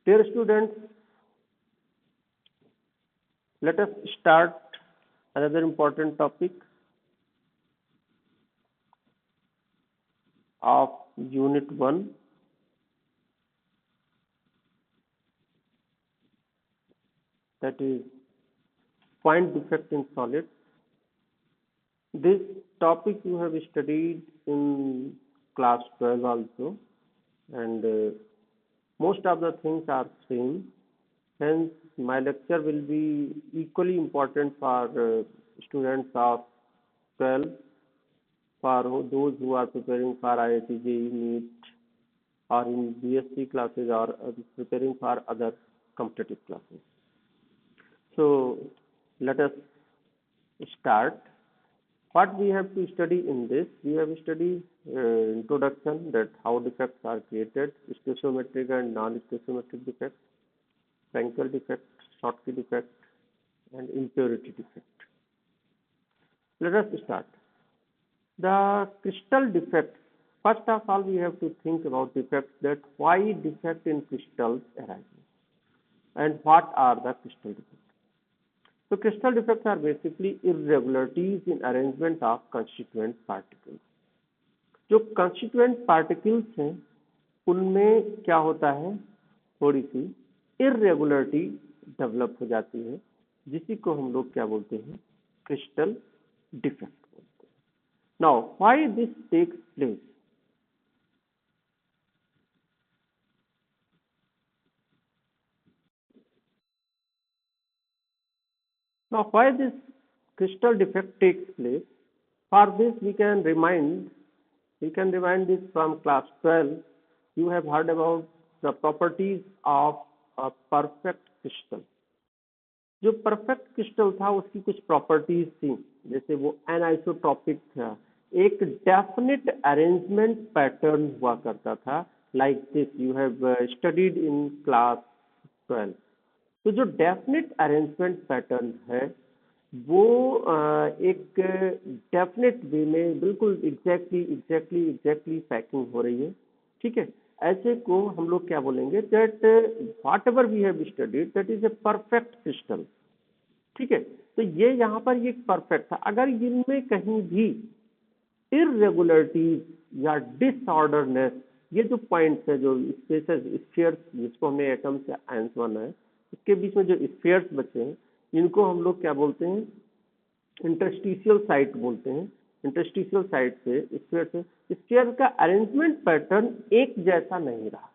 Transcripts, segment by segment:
Dear students, let us start another important topic of Unit 1, that is point defect in solids. This topic you have studied in class 12 also, and most of the things are same. Hence, my lecture will be equally important for students of 12, for those who are preparing for IIT JEE NEET or in BSc classes or preparing for other competitive classes. So let us start. What we have to study in this? We have studied introduction, that how defects are created, stoichiometric and non-stoichiometric defects, Frankel defect, Schottky defect, and impurity defect. Let us start. The crystal defects. First of all, we have to think about defects, that why defect in crystals arises and what are the crystal defects. So crystal defects are basically irregularities in arrangement of constituent particles. जो constituent particles हैं उनमें क्या होता है, थोड़ी सी irregularity develop हो जाती है, जिसी को हम लोग क्या बोलते हैं, crystal defect बोलते हैं. Now why this takes place? Now, why this crystal defect takes place? For this, we can remind this from class 12. You have heard about the properties of a perfect crystal. जो perfect crystal था उसकी कुछ properties थी, जैसे वो anisotropic था, एक definite arrangement pattern हुआ करता था, like this you have studied in class 12. तो जो डेफिनेट अरेंजमेंट पैटर्न है वो एक डेफिनेट वे में बिल्कुल एग्जैक्टली पैकिंग हो रही है, ठीक है. ऐसे को हम लोग क्या बोलेंगे, that whatever we have studied that is a perfect crystal, ठीक है. तो ये यहाँ पर ये परफेक्ट था. अगर इनमें कहीं भी इररेगुलरिटीज या डिसऑर्डरनेस, ये जो पॉइंट्स है, जो स्पेसेस स्फीयर्स जिसको हमने एटम्स या आयंस माना है, इसके बीच में जो स्फीयर्स बचे हैं इनको हम लोग क्या बोलते हैं, इंटरस्टिशियल साइट बोलते हैं. इंटरस्टिशियल साइट से स्फीयर का अरेंजमेंट पैटर्न एक जैसा नहीं रहा.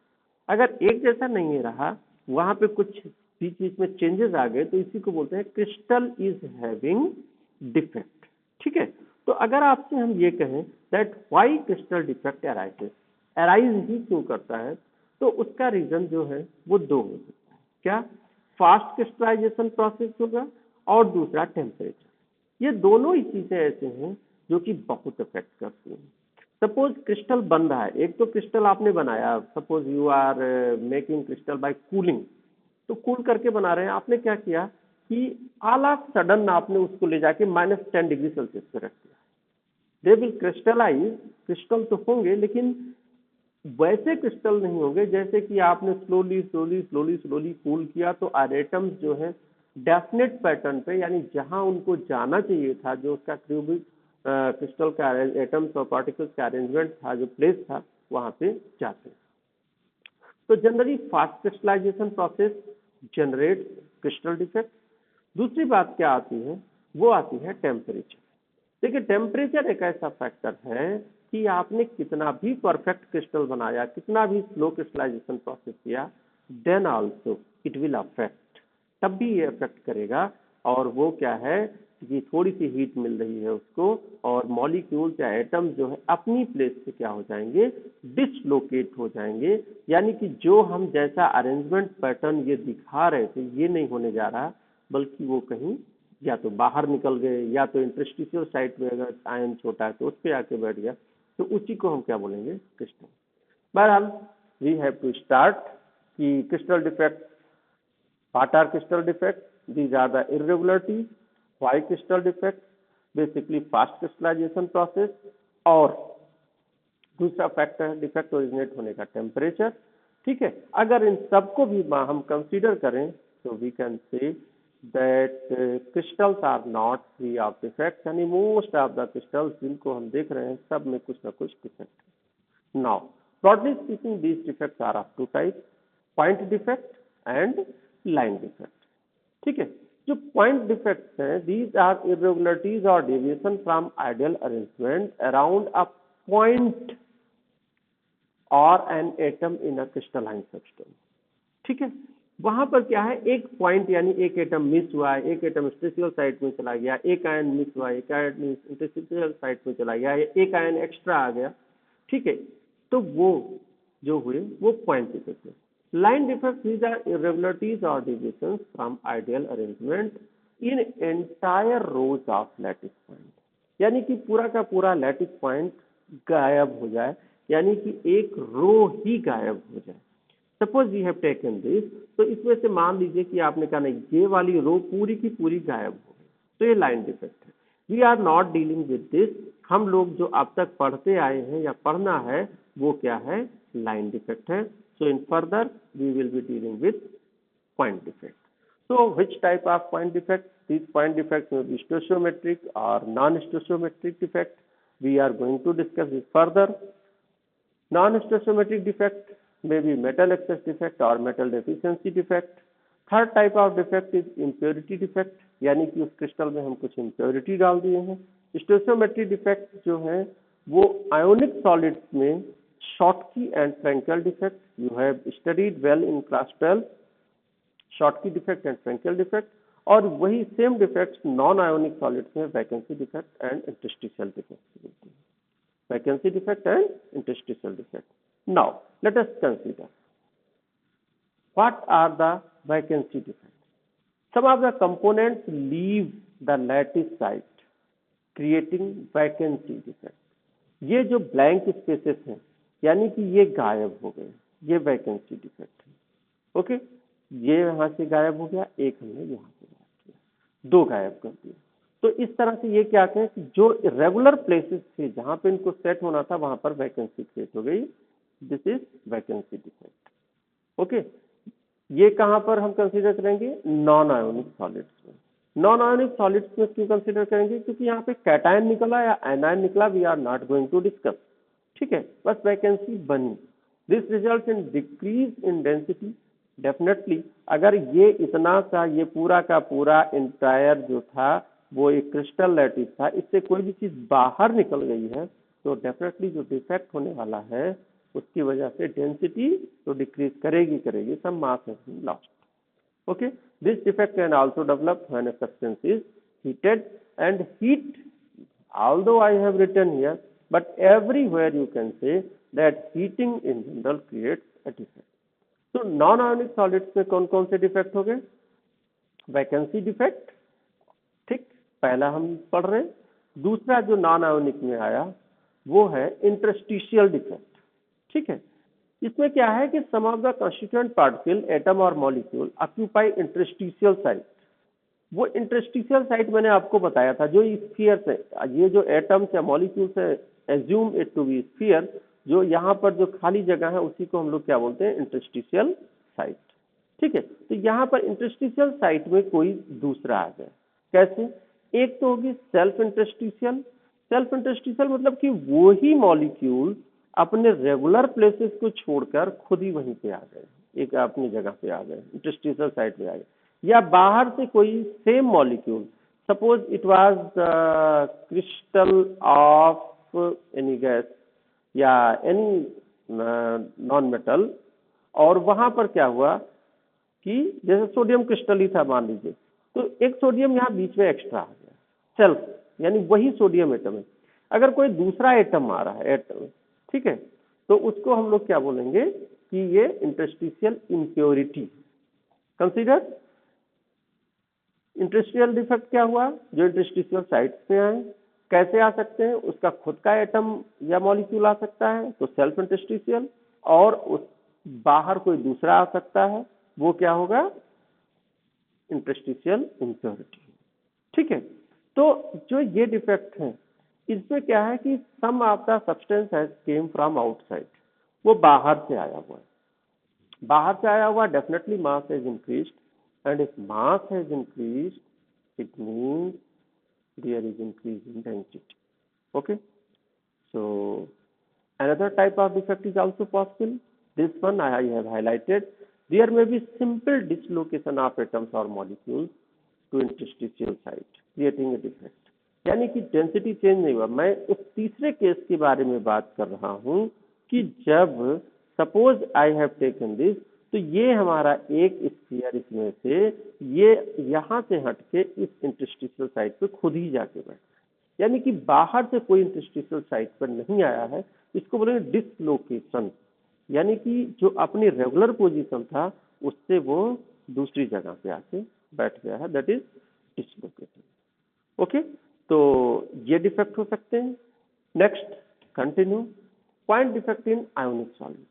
अगर एक जैसा नहीं रहा, वहां पे कुछ बीच में चेंजेस आ गए, तो इसी को बोलते हैं क्रिस्टल इज हैविंग डिफेक्ट, ठीक है. तो अगर आपसे हम ये कहें that why crystal defect arise ही क्यों करता है, तो उसका रीजन जो है वो दो हो सकता है. क्या? फास्ट क्रिस्टलाइजेशन प्रोसेस होगा और दूसरा टेम्परेचर. ये दोनों ही चीजें ऐसे हैं जो कि बहुत इफेक्ट करती हैं. सपोज क्रिस्टल बन रहा है, एक तो क्रिस्टल आपने बनाया, suppose you are making crystal by cooling, तो कूल करके बना रहे हैं. आपने क्या किया कि ऑल ऑफ सडन आपने उसको ले जाके -10 डिग्री सेल्सियस पे रख दिया. दे विल क्रिस्टलाइज, क्रिस्टल तो होंगे लेकिन वैसे क्रिस्टल नहीं होंगे जैसे कि आपने स्लोली कूल किया, तो एटम्स जो है डेफिनेट पैटर्न पे, यानी जहां उनको जाना चाहिए था, जो उसका क्यूबिक क्रिस्टल का एटम्स और पार्टिकल्स का अरेंजमेंट था, जो प्लेस था, वहां पे जाते हैं. तो generally fast crystallization process generate crystal defect. दूसरी बात क्या आती है, वो आती है टेम्परेचर. देखिए, टेम्परेचर एक ऐसा फैक्टर है कि आपने कितना भी परफेक्ट क्रिस्टल बनाया, कितना भी स्लो क्रिस्टलाइजेशन प्रोसेस किया, then also it will affect, तब भी ये अफेक्ट करेगा. और वो क्या है कि थोड़ी सी हीट मिल रही है उसको, और मॉलिक्यूल्स या एटम्स जो है अपनी प्लेस से क्या हो जाएंगे, डिसलोकेट हो जाएंगे. यानी कि जो हम जैसा अरेंजमेंट पैटर्न ये दिखा रहे थे, ये नहीं होने जा रहा, बल्कि वो कहीं या तो बाहर निकल गए, या तो इंटरस्टिशियल साइट में अगर आयन छोटा है तो उस पर आके बैठ गया, तो उसी को हम क्या बोलेंगे, क्रिस्टल. बहरहाल वी हैव टू स्टार्ट कि crystal defect. What are crystal defect? These are the irregularities. Why crystal defect? Basically fast crystallization process. और दूसरा फैक्टर डिफेक्ट ओरिजिनेट होने का टेम्परेचर. ठीक है, अगर इन सबको भी हम कंसीडर करें तो we can say that crystals are not free of defects, यानी मोस्ट ऑफ द क्रिस्टल्स जिनको हम देख रहे हैं सब में कुछ ना कुछ डिफेक्ट है। Now broadly speaking these defects are of two type, point defect and line defect. ठीक है, जो पॉइंट डिफेक्ट्स हैं दीज आर इरेगुलरिटीज और deviation from ideal arrangement around a point और an atom in a crystalline substance. ठीक है, वहां पर क्या है, एक पॉइंट यानी एक एटम मिस हुआ है, एक एटम इंटरस्टिशियल साइट में चला गया, एक आयन मिस हुआ, एक आयन इंटरस्टिशियल साइट में चला गया, एक आयन एक्स्ट्रा आ गया। ठीक है, तो वो जो हुए वो पॉइंट डिफेक्ट है। Line defect these are irregularities और deviations from ideal arrangement in entire rows of lattice point, यानी कि पूरा का पूरा लैटिस पॉइंट गायब हो जाए, यानी कि एक रो ही गायब हो जाए। Suppose we have taken this, तो इसमें से मान लीजिए कि आपने कहा नहीं ये वाली रो पूरी की पूरी गायब हो गई, तो ये लाइन डिफेक्ट है। We are not dealing with this, हम लोग जो अब तक पढ़ते आए हैं या पढ़ना है वो क्या है, लाइन डिफेक्ट है। So in further we will be dealing with point defect. So which type of point defect? These point defects may be stoichiometric or non-stoichiometric defect. We are going to discuss this further. Non-stoichiometric defect may be metal excess defect or metal deficiency defect. Third type of defect is impurity defect, यानी कि उस crystal में हम कुछ impurity डाल दिए हैं। Stoichiometric defect जो है वो ionic solids में Schottky and Frankel defect. You have studied well in class 12. Schottky defect and Frenkel defect, और वही same defects non ionic solids में vacancy defect and interstitial defect, vacancy defect and interstitial defect. Now let us consider what are the vacancy defect. Some of the components leave the lattice site creating vacancy defect. ये जो blank spaces हैं यानी कि ये गायब हो गए, ये वैकेंसी डिफेक्ट है। ओके, ये यहां से गायब हो गया, एक हमने यहां से गायब किया, दो गायब कर दिए। तो इस तरह से ये क्या कहें कि जो रेगुलर प्लेसेस थे जहां पे इनको सेट होना था वहां पर वैकेंसी क्रिएट हो गई, this is vacancy defect. Okay, ये कहां पर हम कंसीडर करेंगे, नॉन आयोनिक सॉलिड्स में। नॉन आयोनिक सॉलिड्स में क्यों कंसीडर करेंगे, क्योंकि यहाँ पे कैटायन निकला या एनायन निकला, we are not going to discuss. ठीक है, बस वैकेंसी बनी। This result in decrease in density. Definitely अगर ये इतना सा, ये पूरा का पूरा इंटायर जो था वो एक क्रिस्टल लैटिस था, इससे कोई भी चीज बाहर निकल गई है तो डेफिनेटली जो डिफेक्ट होने वाला है उसकी वजह से डेंसिटी तो डिक्रीज करेगी करेगी, some mass has been lost. Okay, this defect can also develop when a substance is heated and heat, although I have written here, but everywhere you can say that heating in general creates a defect. तो non ionic solids में कौन कौन से defect हो गए, vacancy defect, ठीक, पहला हम पढ़ रहे हैं। दूसरा जो नॉन आयोनिक में आया वो है इंटरस्टिशियल डिफेक्ट। ठीक है, इसमें क्या है कि some of the constituent particle atom और मॉलिक्यूल ऑक्यूपाई इंटरस्टिशियल साइट। वो इंटरस्टिशियल साइट मैंने आपको बताया था, जो स्फीयर से, ये जो एटम्स या मॉलिक्यूल्स है, assume it to be sphere, जो यहाँ पर जो खाली जगह है उसी को हम लोग क्या बोलते हैं, इंटरस्टिशियल साइट। ठीक है, तो यहाँ पर इंटरस्टिशियल साइट में कोई दूसरा आ जाए, कैसे, एक तो होगी सेल्फ इंटरस्टिशियल। सेल्फ इंटरस्टिशियल मतलब कि वो ही मॉलिक्यूल अपने रेगुलर प्लेसेस को छोड़कर खुद ही वहीं पे आ गए, एक अपनी जगह पे आ गए, इंटरस्टिशियल साइट पे आ गए। या बाहर से कोई same molecule, suppose it was crystal of any gas या एनी नॉन मेटल, और वहां पर क्या हुआ कि जैसे सोडियम क्रिस्टल ही था मान लीजिए, तो एक सोडियम यहाँ बीच में एक्स्ट्रा आ गया, सेल्फ यानी वही सोडियम एटम है। अगर कोई दूसरा एटम आ रहा है एटम, ठीक है, तो उसको हम लोग क्या बोलेंगे कि ये interstitial impurity. Consider interstitial defect क्या हुआ, जो इंटरस्टिशियल साइट पे आए, कैसे आ सकते हैं, उसका खुद का एटम या मॉलिक्यूल आ सकता है तो सेल्फ इंटरस्टिशियल, और उस बाहर कोई दूसरा आ सकता है, वो क्या होगा, इंटरस्टिशियल इम्प्योरिटी। ठीक है, तो जो ये डिफेक्ट है इसमें क्या है कि some of the substance has came from outside, वो बाहर से आया हुआ है। बाहर से आया हुआ definitely mass has increased and if mass has increased it means there is increase in density. Okay, so another type of defect is also possible. This one I have highlighted. There may be simple dislocation of atoms or molecules to interstitial site, creating a defect. यानी कि density change नहीं हुआ. मैं उस तीसरे case के बारे में बात कर रहा हूं कि जब suppose I have taken this, तो ये हमारा एक स्फीयर इसमें से ये यहां से हटके इस इंटरस्टिशियल साइट पे खुद ही जाके बैठ, यानी कि बाहर से कोई इंटरस्टिशियल साइट पर नहीं आया है. इसको बोलेंगे डिसलोकेशन, यानी कि जो अपनी रेगुलर पोजीशन था उससे वो दूसरी जगह पे आके बैठ गया है, दैट इज डिसलोकेशन. ओके, तो ये डिफेक्ट हो सकते हैं. Next continue. Point defect in ionic solid.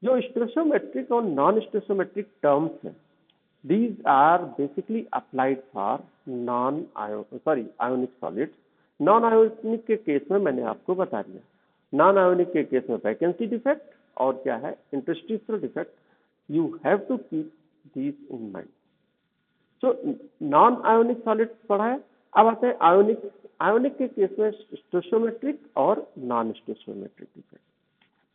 जो स्टोइचियोमेट्रिक और नॉन स्टोइचियोमेट्रिक टर्म्स हैं, these are basically applied for ionic solids. Non ionic के केस में मैंने आपको बता दिया. नॉन आयोनिक के केस में वैकेंसी डिफेक्ट और क्या है interstitial defect. You have to keep these in mind. So non ionic solid पढ़ा है. अब आते हैं आयोनिक. आयोनिक के केस में स्टोइचियोमेट्रिक और नॉन स्टोइचियोमेट्रिक डिफेक्ट.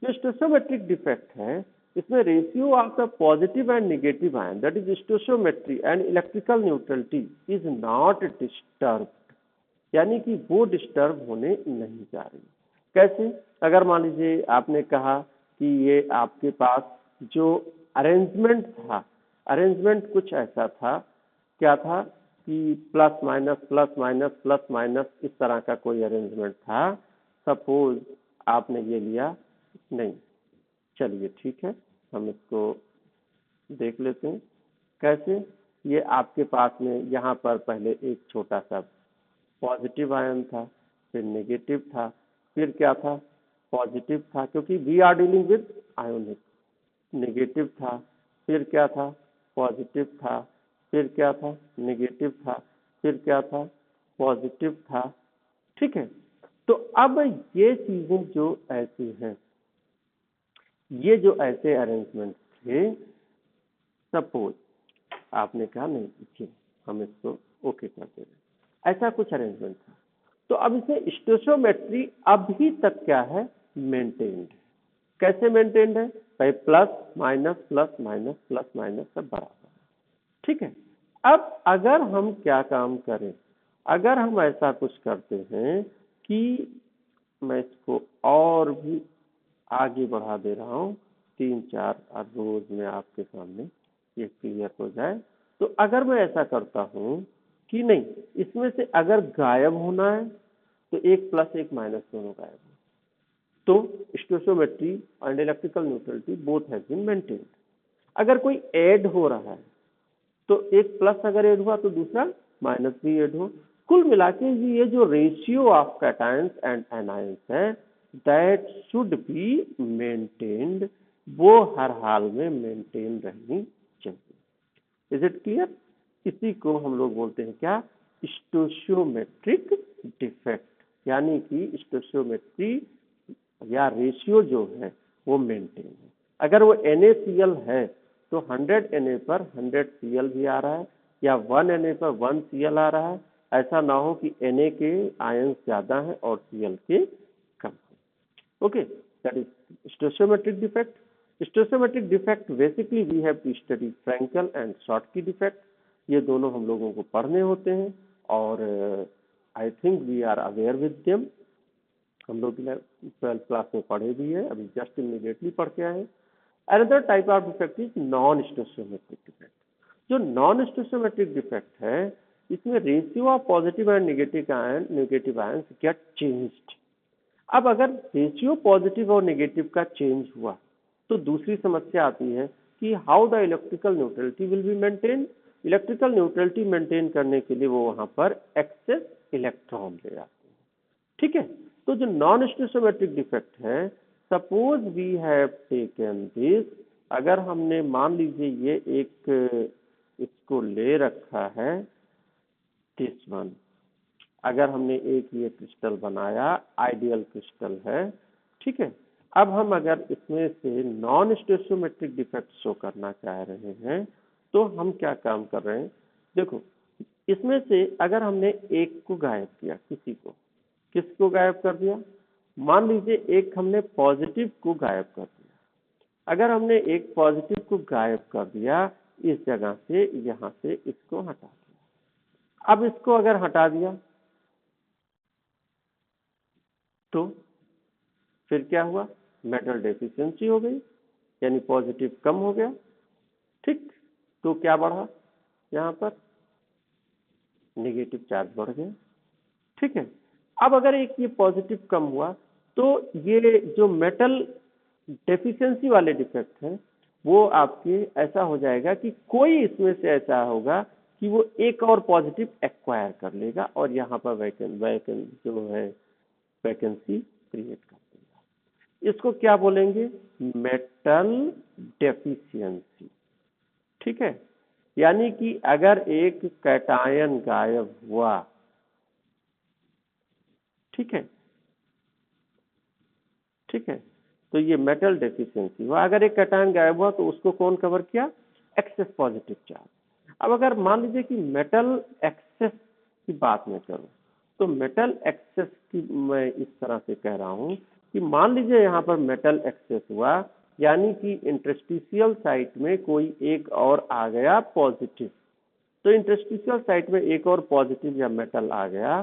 जो स्टोइचियोमेट्रिक डिफेक्ट है इसमें ratio of the positive and negative ion, that is stoichiometry and electrical neutrality is not disturb, यानी कि वो डिस्टर्ब होने नहीं जा रही. कैसे? अगर मान लीजिए आपने कहा कि ये आपके पास जो अरेंजमेंट था, अरेंजमेंट कुछ ऐसा था, क्या था कि plus minus plus minus plus minus इस तरह का कोई अरेंजमेंट था. सपोज आपने ये लिया, नहीं, चलिए ठीक है, हम इसको देख लेते हैं. कैसे? ये आपके पास में यहाँ पर पहले एक छोटा सा पॉजिटिव आयन था, फिर नेगेटिव था, फिर क्या था पॉजिटिव था, क्योंकि we are dealing with ionic. Negative था, फिर क्या था पॉजिटिव था, फिर क्या था नेगेटिव था, फिर क्या था पॉजिटिव था. ठीक है, तो अब ये चीजें जो ऐसी हैं, ये जो ऐसे अरेंजमेंट थे, सपोज आपने कहा नहीं ठीक, हम इसको ओके कर दे रहे, ऐसा कुछ अरेंजमेंट था. तो अब इसमें स्टोइचियोमेट्री अभी तक क्या है मेंटेन्ड. कैसे मेंटेन्ड है? भाई plus minus plus minus plus minus सब बराबर है. ठीक है, अब अगर हम क्या काम करें, अगर हम ऐसा कुछ करते हैं कि मैं इसको और भी आगे बढ़ा दे रहा हूं, 3-4 रोज में आपके सामने ये क्लियर हो जाए. तो अगर मैं ऐसा करता हूं कि नहीं, इसमें से अगर गायब होना है तो एक प्लस एक माइनस दोनों गायब हो, तो stoichiometry and electrical neutrality both has been maintained. अगर कोई ऐड हो रहा है तो एक प्लस अगर ऐड हुआ तो दूसरा माइनस भी ऐड हो. कुल मिला के ये जो ratio of cations and anions है, दैट शुड बी मेंटेन्ड. वो हर हाल में मेंटेन रहनी चाहिए. Is it clear? इसी को हम लोग बोलते हैं क्या, स्टोइचियोमेट्रिक डिफेक्ट, यानी कि स्टोइचियोमेट्री या रेशियो जो है वो मेंटेन है. अगर वो NaCl है तो 100 Na पर 100 Cl भी आ रहा है, या 1 Na पर 1 Cl आ रहा है. ऐसा ना हो कि Na के आयन ज्यादा है और Cl के कम है. Okay, that is stoichiometric defect. Stoichiometric defect basically we have to study Frenkel and Schottky defect. ये दोनों हम लोगों को पढ़ने होते हैं और I think we are aware with them. हम लोग 12th क्लास में पढ़े भी है, अभी जस्ट इमीडिएटली पढ़ के आए. Another type of defect is non stoichiometric defect. जो नॉन स्टोइचियोमेट्रिक डिफेक्ट है, इसमें ratio of positive and negative ions get changed. अब अगर रेशियो पॉजिटिव और नेगेटिव का चेंज हुआ तो दूसरी समस्या आती है कि how the electrical neutrality will be maintain. Electrical neutrality maintain करने के लिए वो वहां पर एक्सेस इलेक्ट्रॉन ले आते हैं. ठीक है, तो जो नॉन स्टोइचियोमेट्रिक डिफेक्ट है, suppose we have taken this, अगर हमने मान लीजिए ये एक इसको ले रखा है दिस वन, अगर हमने एक ये क्रिस्टल बनाया, आइडियल क्रिस्टल है. ठीक है, अब हम अगर इसमें से नॉन स्टोइचियोमेट्रिक डिफेक्ट शो करना चाह रहे हैं तो हम क्या काम कर रहे हैं, देखो इसमें से अगर हमने एक को गायब किया, किसको गायब कर दिया, मान लीजिए एक हमने पॉजिटिव को गायब कर दिया। अगर हमने एक पॉजिटिव को गायब कर दिया इस जगह से, यहाँ से इसको हटा दिया। अब इसको अगर हटा दिया तो फिर क्या हुआ, मेटल डेफिशिएंसी हो गई, यानी पॉजिटिव कम हो गया। ठीक, तो क्या बढ़ा, यहाँ पर नेगेटिव चार्ज बढ़ गया। ठीक है, अब अगर एक ये पॉजिटिव कम हुआ तो ये जो मेटल डेफिशिएंसी वाले डिफेक्ट हैं वो आपके ऐसा हो जाएगा कि कोई इसमें से ऐसा होगा कि वो एक और पॉजिटिव एक्वायर कर लेगा और यहाँ पर जो है वैकेंसी क्रिएट कर देगा। इसको क्या बोलेंगे, मेटल डेफिशिएंसी। ठीक है, यानी कि अगर एक कैटायन गायब हुआ, ठीक है, तो ये मेटल डेफिशिएंसी हुआ। अगर एक कैटायन गायब हुआ तो उसको कौन कवर किया, एक्सेस पॉजिटिव चार्ज। अब अगर मान लीजिए कि मेटल एक्सेस की बात मैं करूं तो मेटल एक्सेस की मैं इस तरह से कह रहा हूं कि मान लीजिए यहाँ पर मेटल एक्सेस हुआ, यानी कि इंटरस्टिशियल साइट में कोई एक और आ गया पॉजिटिव। तो इंटरस्टिशियल साइट में एक और पॉजिटिव या मेटल आ गया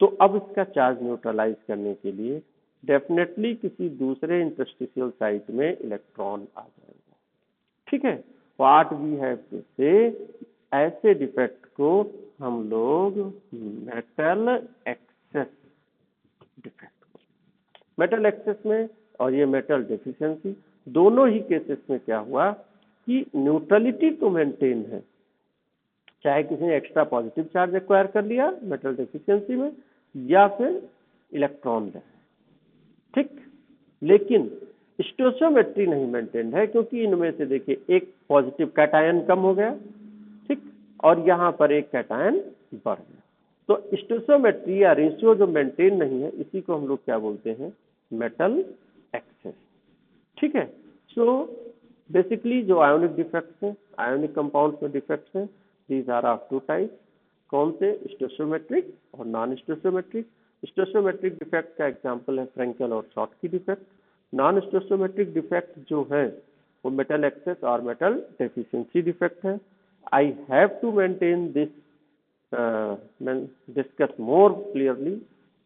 तो अब इसका चार्ज न्यूट्रलाइज करने के लिए डेफिनेटली किसी दूसरे इंटरस्टिशियल साइट में इलेक्ट्रॉन आ जाएगा। ठीक है, व्हाट वी हैव टू से, ऐसे डिफेक्ट को हम लोग metal excess defect, metal access में और ये मेटल डेफिशिएंसी दोनों ही केसेस में क्या हुआ कि न्यूट्रलिटी तो मेंटेन है, चाहे किसी ने एक्स्ट्रा पॉजिटिव चार्ज एक्वायर कर लिया मेटल डेफिशिएंसी में या फिर इलेक्ट्रॉन रहे। ठीक, लेकिन स्टोइचियोमेट्री नहीं मेंटेन है क्योंकि इनमें से देखिए एक पॉजिटिव कैटायन कम हो गया, ठीक, और यहाँ पर एक कैटायन बढ़ गया। तो स्टोइचियोमेट्री या रेशियो जो मेंटेन नहीं है इसी को हम लोग क्या बोलते हैं, मेटल एक्सेस। ठीक है, सो बेसिकली जो आयोनिक डिफेक्ट्स हैं, आयोनिक कंपाउंड्स में डिफेक्ट्स हैं, these are of two types. कौन से, स्टोइचियोमेट्रिक और नॉन स्टोइचियोमेट्रिक। स्टोइचियोमेट्रिक डिफेक्ट का एग्जांपल है फ्रेंकेल और Schottky defect. Non stoichiometric defect जो है वो मेटल एक्सेस और मेटल डेफिशिएंसी डिफेक्ट है। I have to maintain this, discuss more clearly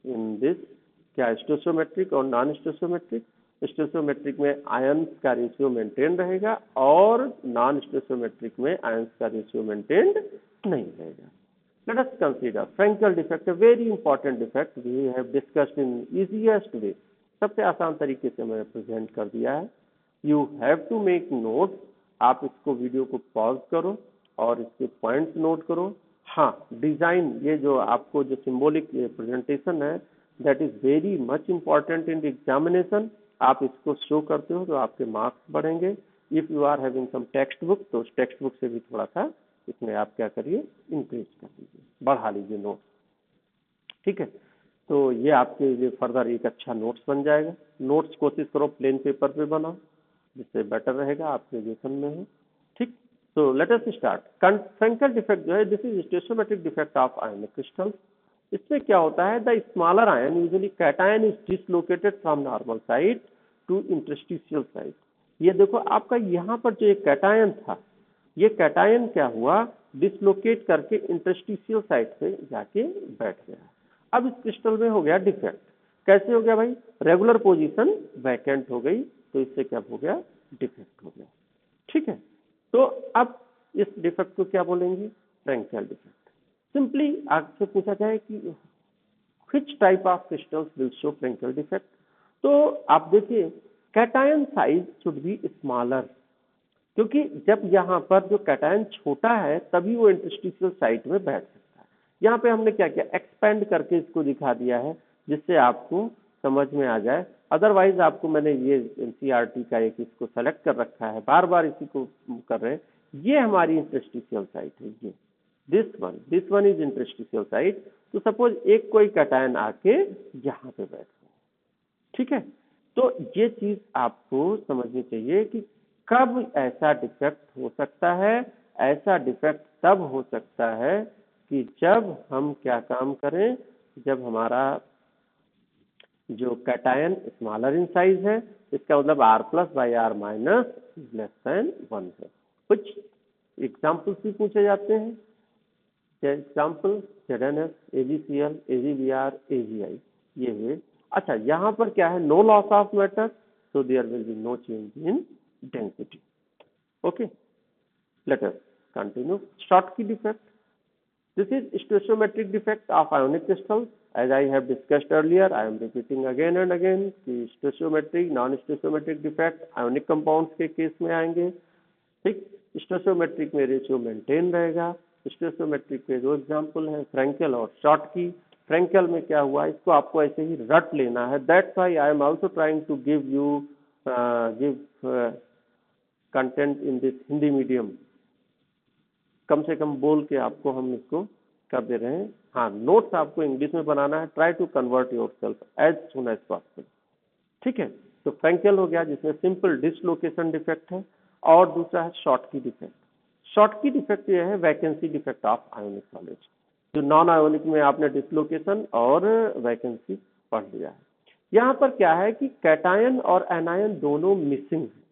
in this, क्या स्टोइचियोमेट्रिक और नॉन स्टोइचियोमेट्रिक। स्टोइचियोमेट्रिक में आयंस का रेशियो मेंटेन रहेगा और नॉन स्टोइचियोमेट्रिक में आयंस का रेशियो मेंटेन नहीं रहेगा। Let us consider Frenkel defect, a very important defect we have discussed in easiest way. सबसे आसान तरीके से मैंने प्रेजेंट कर दिया है। You have to make notes, आप इसको वीडियो को पॉज करो और इसके पॉइंट्स नोट करो। हाँ, डिजाइन, ये जो आपको जो सिंबॉलिक प्रेजेंटेशन है that is very much important in the examination. आप इसको शो करते हो तो आपके मार्क्स बढ़ेंगे। If you are having some text book तो उस टेक्स्ट बुक से भी थोड़ा सा इसमें आप क्या करिए, इंक्रीज कर दीजिए, बढ़ा लीजिए नोट्स। ठीक है, तो ये आपके लिए फर्दर एक अच्छा नोट्स बन जाएगा। नोट्स कोशिश करो प्लेन पेपर पे बनाओ, जिससे बेटर रहेगा, आप ग्रेजुएशन में है। ठीक, तो let us start. Frenkel defect जो है, this is stoichiometric defect of ionic crystal. इसमें क्या होता है, the smaller ion usually cation is dislocated from normal site to interstitial site. ये देखो आपका यहाँ पर जो एक कैटायन था, ये कैटायन क्या हुआ, डिसलोकेट करके इंटरस्टिशियल साइट पे जाके बैठ गया। अब इस क्रिस्टल में हो गया डिफेक्ट। कैसे हो गया भाई, रेगुलर पोजीशन वैकेंट हो गई, तो इससे क्या हो गया, डिफेक्ट हो गया। ठीक है, तो अब इस डिफेक्ट को क्या बोलेंगे, फ्रेंकेल डिफेक्ट। सिंपली आपसे पूछा जाए कि which type of crystals will show Frenkel defect, तो आप देखिए cation size should be smaller, क्योंकि जब यहाँ पर जो कैटायन छोटा है तभी वो इंटरस्टिशियल साइट में बैठ सकता है। यहाँ पे हमने क्या किया, एक्सपेंड करके इसको दिखा दिया है जिससे आपको समझ में आ जाए। अदरवाइज आपको मैंने ये एनसीईआरटी का एक इसको सेलेक्ट कर रखा है, बार बार इसी को कर रहे हैं। ये हमारी इंटरस्टिशियल साइट है, ये this one is interstitial site. तो सपोज एक कोई कैटायन आके यहाँ पे बैठ गया, ठीक है, तो ये चीज आपको समझनी चाहिए कि कब ऐसा डिफेक्ट हो सकता है। ऐसा डिफेक्ट तब हो सकता है कि जब हम क्या काम करें, जब हमारा जो कैटायन स्मॉलर इन साइज है, इसका मतलब R+/R- लेस देन 1 है। कुछ एग्जाम्पल्स भी पूछे जाते हैं, example ZnF, AgCl, AgBr, AgI, ये हुए। अच्छा, यहाँ पर क्या है, no loss of matter, so there will be no change in density. Okay, let us continue. Schottky defect. This is stoichiometric defect of ionic crystals. As I have discussed earlier, I am repeating again and again कि stoichiometric, non-stoichiometric defect ionic compounds के case में आएंगे। ठीक, स्टोइचोमेट्रिक में ratio maintain रहेगा। स्टोइचोमेट्रिक के दो example हैं, फ्रैंकेल और शॉटकी। फ्रैंकेल में क्या हुआ, इसको आपको ऐसे ही रट लेना है। That's why I am also trying to give you content in this Hindi medium. कम से कम बोल के आपको हम इसको कर दे रहे हैं। हाँ, नोट्स आपको इंग्लिश में बनाना है। Try to convert yourself as soon as possible. ठीक है, तो फ्रैंकेल हो गया जिसमें सिंपल डिसलोकेशन डिफेक्ट है, और दूसरा है शॉटकी डिफेक्ट। शॉटकी डिफेक्ट ये है vacancy defect of ionic solids. जो नॉन आयोनिक में आपने डिसलोकेशन और वैकेंसी पढ़ लिया है। यहाँ पर क्या है कि कैटायन और एनायन दोनों मिसिंग है,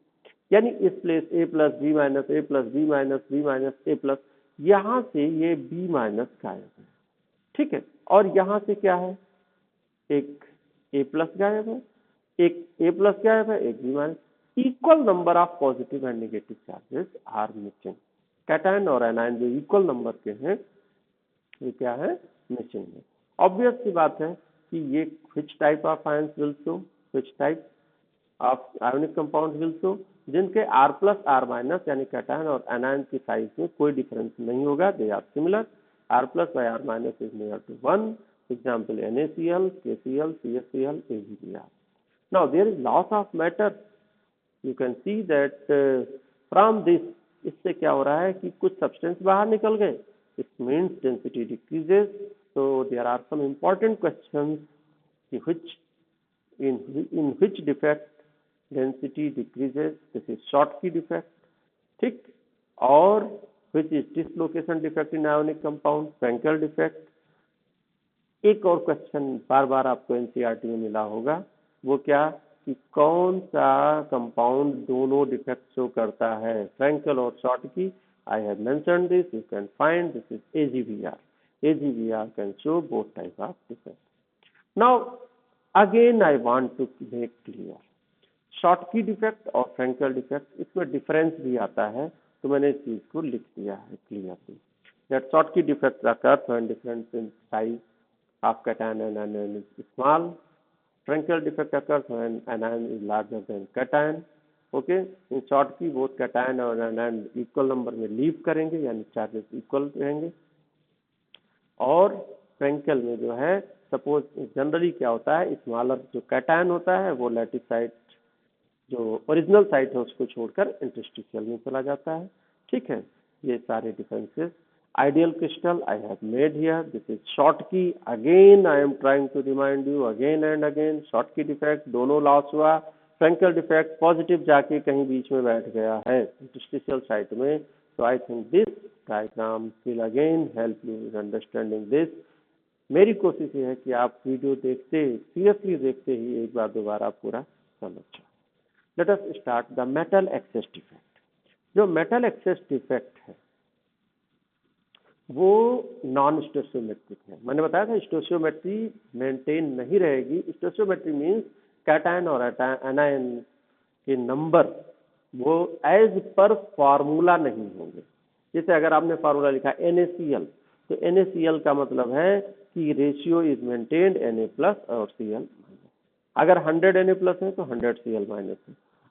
यानी इस place A+, B-, A+, B-, B-, A+, यहाँ से ये B- गायब है। ठीक है, और यहाँ से क्या है, एक A+ गायब है, एक A+ गायब है, एक B-। Equal number of positive and negative charges are missing. Cation और एनायन जो इक्वल नंबर के हैं, ये क्या है, मिसिंग है। ऑब्वियस सी बात है कि ये which type of ions will show, which type of ionic compound will show, जिनके R+R- यानी कैटायन और एनायन की साइज में कोई डिफरेंस नहीं होगा, they are similar. R+/R- is near to 1, example NaCl, KCl, CaCl, AgBr। Now there is loss of matter. You can see that from this, इससे क्या हो रहा है कि कुछ सब्सटेंस बाहर निकल गए, it means density decreases. So there are some important questions in which defect density decreases. This is Schottky defect, ठीक, और which is dislocation defect in ionic compound, Frankel defect। एक और क्वेश्चन बार बार आपको एनसीईआरटी में मिला होगा, वो क्या कि कौन सा कंपाउंड दोनों डिफेक्ट शो करता है, फ्रैंकल और Schottky. I have mentioned this, you can find this is AgBr। AgBr can show both type of defect. Now again I want to make clear, Schottky defect और Frenkel defect, इसमें difference भी आता है, तो मैंने इस चीज को लिख दिया है clearly. That Schottky defect occurs when difference in size of cation and anion is small. Frankel defect occurs when anion is larger than cation. Okay, in Schottky both cation और anion इक्वल नंबर में leave करेंगे, यानी charges equal रहेंगे। और Frankel में जो है, suppose generally क्या होता है, स्मॉलर जो कैटायन होता है वो लैटिस साइट, जो ओरिजिनल साइट है उसको छोड़कर इंटरस्टिशियल में चला जाता है। ठीक है, ये सारे differences. Ideal crystal I have made here. This is Schottky. Again I am trying to remind you again and again, Schottky defect दोनों लॉस हुआ, Frankel defect पॉजिटिव जाके कहीं बीच में बैठ गया है इंटरस्टिशियल साइट में। So I think this diagram will again help you in understanding this. मेरी कोशिश ये है कि आप वीडियो देखते, सीरियसली देखते ही एक बार दोबारा पूरा समझ जाओ। Let us start the metal excess defect. जो मेटल एक्सेस डिफेक्ट है वो नॉन स्टोइचोमेट्रिक है। मैंने बताया था स्टोइचोमेट्री मेंटेन नहीं रहेगी। स्टोइचोमेट्री मीन्स कैटायन और एनायन के नंबर वो एज पर फार्मूला नहीं होंगे। जैसे अगर आपने फार्मूला लिखा NaCl, तो NaCl का मतलब है कि रेशियो इज मेंटेन्ड Na+ और Cl-। अगर 100 Na+ है तो 100 Cl- है।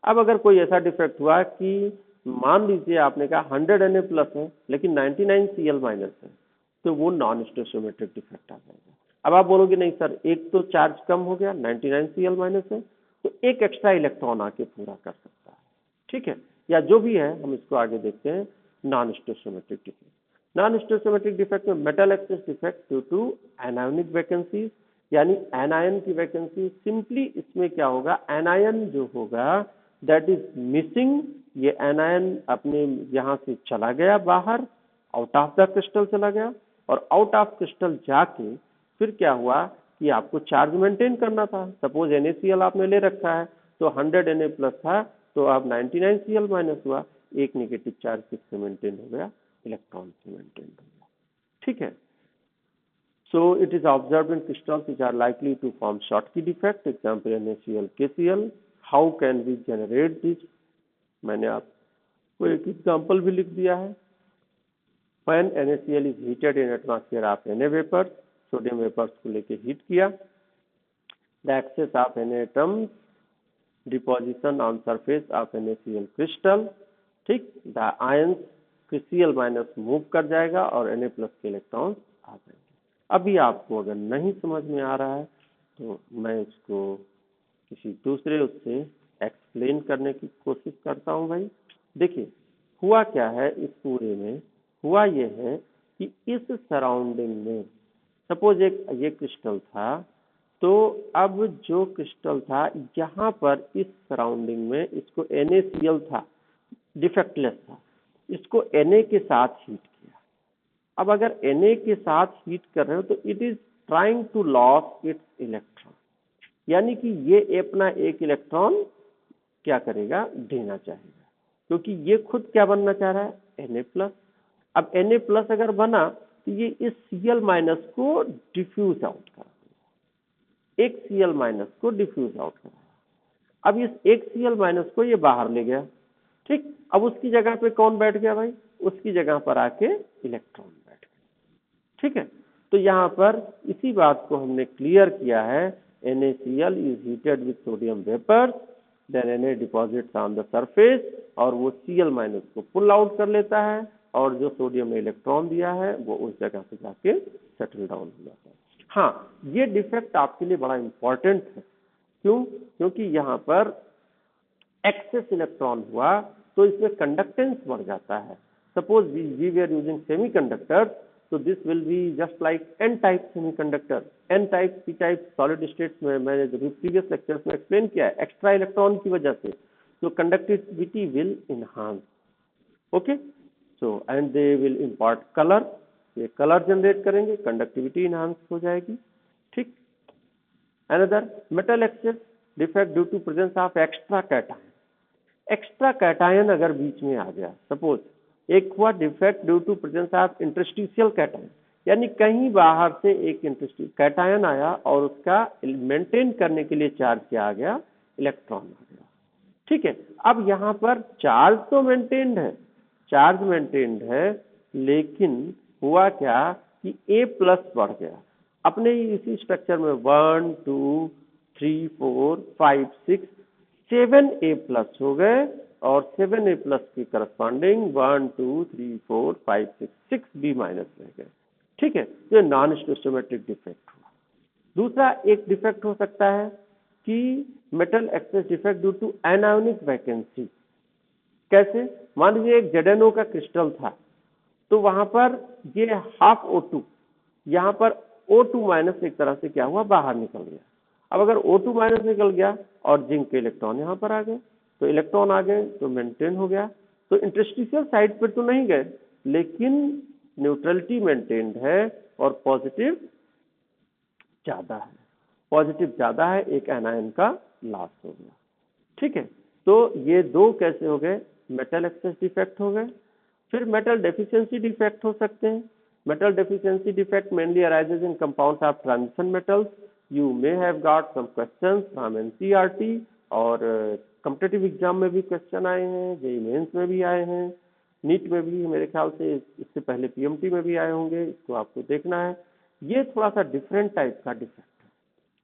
अब अगर कोई ऐसा डिफेक्ट हुआ कि मान लीजिए आपने कहा 100 Na+ है लेकिन 99 Cl- है, तो वो नॉन स्टोइचोमेट्रिक डिफेक्ट आ जाएगा। अब आप बोलोगे नहीं सर, एक तो चार्ज कम हो गया, 99 Cl- है, तो एक एक्स्ट्रा इलेक्ट्रॉन आके पूरा कर सकता है। ठीक है, या जो भी है हम इसको आगे देखते हैं। Non stoichiometric defect, non stoichiometric defect में metal excess defect due to anionic vacancies, यानी एनायन की वैकेंसी सिंपली इसमें क्या होगा, एनायन जो होगा दैट इज मिसिंग, ये एनायन अपने यहाँ से चला गया बाहर, आउट ऑफ द क्रिस्टल चला गया, और आउट ऑफ क्रिस्टल जाके फिर क्या हुआ कि आपको चार्ज मेंटेन करना था। सपोज NaCl आपने ले रखा है तो 100 Na प्लस था, तो अब 99 Cl माइनस हुआ, एक नेगेटिव चार्ज किससे मेंटेन हो गया, इलेक्ट्रॉन से मेंटेन हो गया। ठीक है, so it is observed in crystals which are likely to form Schottky defect, example NaCl, KCl. How can we generate this? मैंने आपको एक एग्जाम्पल भी लिख दिया है। When NaCl is heated in atmosphere of Na vapors, sodium vapours को लेके heat किया, the excess of Na atoms deposition on surface of NaCl crystal, ठीक, the ions Cl minus move कर जाएगा और Na प्लस के इलेक्ट्रॉन्स आ जाएंगे। अभी आपको अगर नहीं समझ में आ रहा है तो मैं इसको किसी दूसरे उससे एक्सप्लेन करने की कोशिश करता हूं। भाई देखिए, हुआ क्या है इस पूरे में, हुआ ये है कि इस सराउंडिंग में सपोज एक ये क्रिस्टल था, तो अब जो क्रिस्टल था यहाँ पर इस सराउंडिंग में इसको NaCl था, डिफेक्टलेस था, इसको Na के साथ हीट किया। अब अगर Na के साथ हीट कर रहे हो तो it is trying to loss its electron, यानी कि ये अपना एक इलेक्ट्रॉन क्या करेगा, देना चाहेगा, क्योंकि ये खुद क्या बनना चाह रहा है, Na प्लस। अब Na प्लस अगर बना तो ये इस Cl माइनस को डिफ्यूज आउट करा, एक Cl माइनस को डिफ्यूज आउट करा। अब इस एक Cl माइनस को ये बाहर ले गया, ठीक। अब उसकी जगह पे कौन बैठ गया भाई, उसकी जगह पर आके इलेक्ट्रॉन बैठ गया। ठीक है, तो यहाँ पर इसी बात को हमने क्लियर किया है, NaCl is heated with sodium vapor, then Na deposits on the surface, और वो Cl माइनस को पुल आउट कर लेता है, और जो सोडियम ने इलेक्ट्रॉन दिया है वो उस जगह पे जाके सेटल डाउन हो जाता है। हाँ, ये डिफेक्ट आपके लिए बड़ा इंपॉर्टेंट है। क्यों? क्योंकि यहाँ पर एक्सेस इलेक्ट्रॉन हुआ तो इसमें कंडक्टेंस बढ़ जाता है। Suppose we we are using semiconductor, तो this will be just like N type semiconductor. N type, P type solid states में मैंने जो प्रीवियस लेक्चर्स में एक्सप्लेन किया है, एक्स्ट्रा इलेक्ट्रॉन की वजह से तो conductivity will enhance. Okay, so and they will impart colour, ये कलर जनरेट करेंगे, कंडक्टिविटी इनहांस हो जाएगी। ठीक। Another metal excess defect due to presence of extra cation. Extra cation अगर बीच में आ गया, सपोज एक हुआ defect due to presence of interstitial cation, यानी कहीं बाहर से एक कैटायन आया और उसका मेंटेन करने के लिए चार्ज क्या आ गया, इलेक्ट्रॉन आ गया। ठीक है, अब यहाँ पर चार्ज तो मेंटेन्ड है, चार्ज मेंटेन्ड है, लेकिन हुआ क्या कि A प्लस बढ़ गया। अपने इसी स्ट्रक्चर में 1 2 3 4 5 6 7 A प्लस हो गए, और 7 A प्लस के करस्पॉन्डिंग 1 2 3 4 5 6 6 B माइनस रह गए। ठीक है, तो नॉन स्टोइचोमेट्रिक डिफेक्ट हुआ। दूसरा एक डिफेक्ट हो सकता है कि metal excess defect due to anionic vacancy. कैसे? मान लीजिए एक ZnO का क्रिस्टल था, तो वहां पर ये हाफ O2, यहाँ पर O2 माइनस एक तरह से क्या हुआ, बाहर निकल गया। अब अगर O2 माइनस निकल गया और जिंक के इलेक्ट्रॉन यहाँ पर आ गए, तो इलेक्ट्रॉन आ गए तो मेंटेन हो गया, तो इंटरस्टिशियल साइड पर तो नहीं गए, लेकिन न्यूट्रलिटी मेंटेन्ड है और पॉजिटिव ज्यादा है, पॉजिटिव ज्यादा है, एक एनायन का लॉस हो गया। ठीक है, तो ये दो कैसे हो गए, मेटल एक्सेस डिफेक्ट हो गए। फिर मेटल डेफिशिएंसी डिफेक्ट हो सकते हैं। Metal deficiency defect mainly arises in compounds of transition metals. You may have got some questions from NCERT, और कॉम्पिटिटिव एग्जाम में भी क्वेश्चन आए हैं, जेईई मेंस में भी आए हैं, नीट में भी मेरे ख्याल से, इससे पहले PMT में भी आए होंगे, इसको आपको देखना है। ये थोड़ा सा डिफरेंट टाइप का डिफेक्ट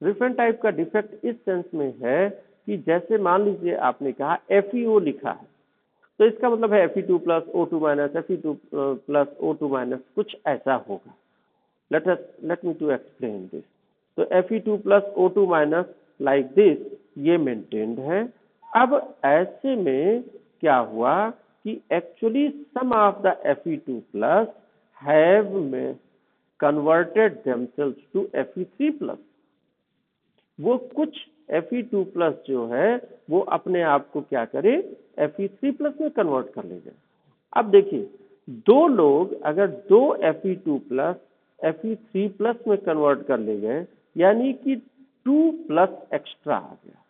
है। डिफरेंट टाइप का डिफेक्ट इस सेंस में है कि जैसे मान लीजिए आपने कहा FeO लिखा है, तो इसका मतलब है Fe2 plus O2 minus, Fe2 plus O2 minus, कुछ ऐसा होगा। Let me to explain this. तो Fe2 plus O2 minus like this, ये मेंटेन्ड है। अब ऐसे में क्या हुआ कि actually some of the Fe2 plus have converted themselves to Fe3 plus. वो कुछ Fe2+ जो है वो अपने आप को क्या करे, Fe3+ में कन्वर्ट कर ले जाए। अब देखिए, दो लोग अगर दो Fe2+ Fe3+ में कन्वर्ट कर ले गए, यानी कि 2+ एक्स्ट्रा आ गया,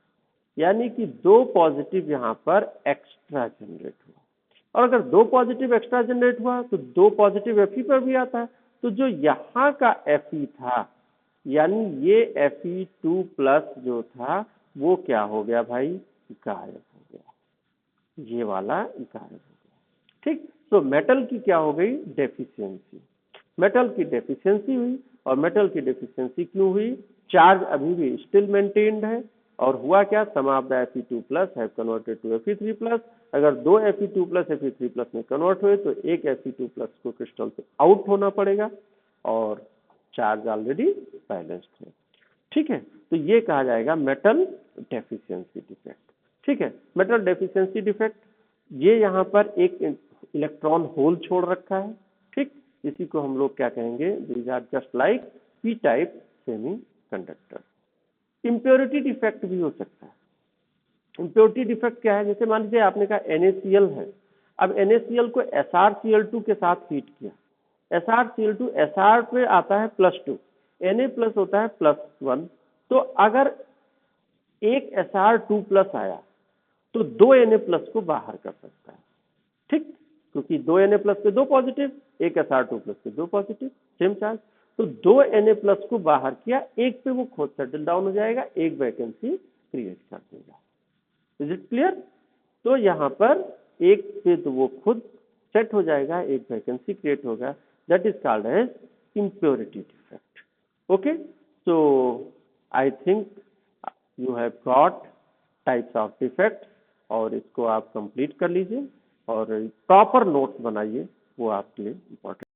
यानी कि दो पॉजिटिव यहाँ पर एक्स्ट्रा जनरेट हुआ। और अगर दो पॉजिटिव एक्स्ट्रा जनरेट हुआ तो दो पॉजिटिव Fe पर भी आता है, तो जो यहाँ का Fe था, यानी ये Fe2+ जो था वो क्या हो गया भाई, गायब हो गया, ये वाला गायब हो गया। ठीक, तो मेटल की क्या हो गई, डेफिशिएंसी। मेटल की डेफिशिएंसी हुई, और मेटल की डेफिशिएंसी क्यों हुई, चार्ज अभी भी स्टिल मेंटेन्ड है, और हुआ क्या, some of the Fe2+ have converted to Fe3+। अगर दो Fe2+ Fe3+ में कन्वर्ट हुए तो एक Fe2+ को क्रिस्टल से आउट होना पड़ेगा, और चार्ज ऑलरेडी बैलेंस्ड है। ठीक है, तो ये कहा जाएगा मेटल डेफिशिएंसी डिफेक्ट। ठीक है, मेटल डेफिशिएंसी डिफेक्ट, ये यहाँ पर एक इलेक्ट्रॉन होल छोड़ रखा है। ठीक, इसी को हम लोग क्या कहेंगे, these are just like P type semiconductor. Impurity defect भी हो सकता है। इम्प्योरिटी डिफेक्ट क्या है, जैसे मान लीजिए आपने कहा NaCl है, अब NaCl को SrCl2 के साथ हीट किया, SrCl2 Sr पे आता है +2, Na+ होता है +1, तो अगर एक Sr2+ आया तो दो Na+ को बाहर कर सकता है। ठीक, क्योंकि दो Na+ पे दो पॉजिटिव, एक Sr2+ पे दो पॉजिटिव, सेम चार्ज, तो दो Na+ को बाहर किया, एक पे वो खुद सेटल डाउन हो जाएगा, एक वैकेंसी क्रिएट कर देगा। Is it clear? तो यहाँ पर एक पे तो वो खुद सेट हो जाएगा, एक वैकेंसी क्रिएट होगा, that is called as impurity defect. Okay, so I think you have got types of defect, और इसको आप कंप्लीट कर लीजिए और प्रॉपर नोट्स बनाइए, वो आपके लिए इम्पोर्टेंट।